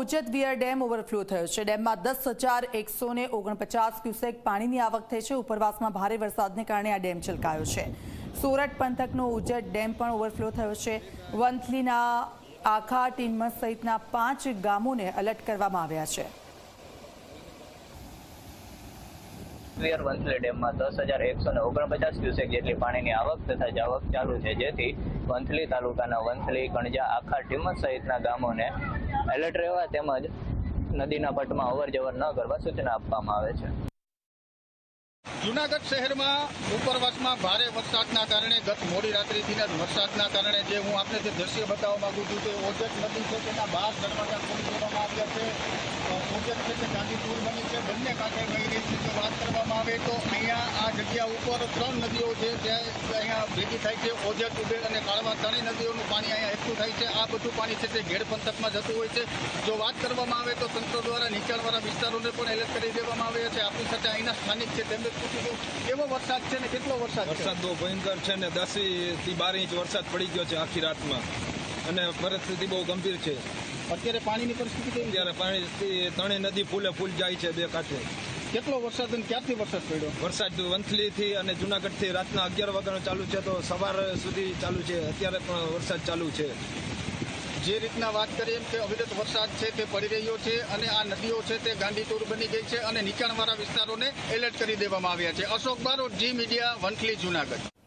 Ujjain wear dam overflow થયો છે। ડેમમાં 10,149 ક્યુસેક પાણીની આવક થઈ છે। ઉપરવાસમાં ભારે વરસાદને કારણે આ ડેમ છલકાયો છે। સોરઠ પંથકનો ઉજ્જૈન ડેમ પણ ઓવરફ્લો થયો છે। વંથલીના આખા ટીનમસ સહિતના 5 ગામોને એલર્ટ કરવામાં આવ્યા છે। વંથલી ડેમમાં 10,149 ક્યુસેક જેટલી પાણીની આવક તથા જાવક ચાલુ છે, જેથી વંથલી તાલુકાના વંથલી, કણજા, આખા ટીમસ સહિતના ગામોને એલર્ટ રહેવા તેમજ નદીના પટમાં અવરજવર ન કરવા સૂચના આપવામાં આવે છે। જૂનાગઢ શહેરમાં ઉપરવાસમાં ભારે વરસાદના કારણે ગત મોડી રાત્રિથી જ વરસાદના કારણે જે હું આપને જે દ્રશ્ય બતાવવા માંગુ છું કે ઓજત નદી છે તેના 12 દરવાજા ખોલી દેવામાં આવ્યા છે। ઓજત છે તે ગાંધીપુર બની છે, બંને કાંઠે વહી રહી છે। જો વાત કરવામાં આવે તો અહીંયા આ જગ્યા ઉપર 3 નદીઓ છે જ્યાં અહીંયા ભેગી થાય છે। ઓજત, ઉબેર અને કાળવા 3 નદીઓનું પાણી અહીંયા એકઠું થાય છે। આ બધું પાણી છે તે ઘેડ પંથકમાં જતું હોય છે। જો વાત કરવામાં આવે તો તંત્ર દ્વારા નીચાણવાળા વિસ્તારોને પણ એલર્ટ કરી દેવામાં આવ્યા છે। આપણી સાથે અહીંના સ્થાનિક છે તેમને કેવો વરસાદ છે ને કેટલો વરસાદ? વરસાદ બહુ ભયંકર છે ને 10 થી 12 ઇંચ વરસાદ પડી ગયો છે આખી રાતમાં અને પરિસ્થિતિ બહુ ગંભીર છે। અત્યારે પાણીની પરિસ્થિતિ કેવી? ત્યારે પાણી 3 નદી ફૂલે ફૂલ જાય છે 2 કાંઠે। કેટલો વરસાદ અને ક્યારથી વરસાદ પડ્યો? વરસાદ વંથલીથી અને જૂનાગઢથી રાતના 11 વાગ્યાનો ચાલુ છે તો સવાર સુધી ચાલુ છે। અત્યારે પણ વરસાદ ચાલુ છે। જે રીતના વાત કરીએ એમ કે અવિરત વરસાદ છે તે પડી રહ્યો છે અને આ નદીઓ છે તે ગાંડીતુર બની ગઈ છે અને નીચાણવાળા વિસ્તારોને એલર્ટ કરી દેવામાં આવ્યા છે। અશોક બારોટ, જી મીડિયા, વંથલી, જૂનાગઢ।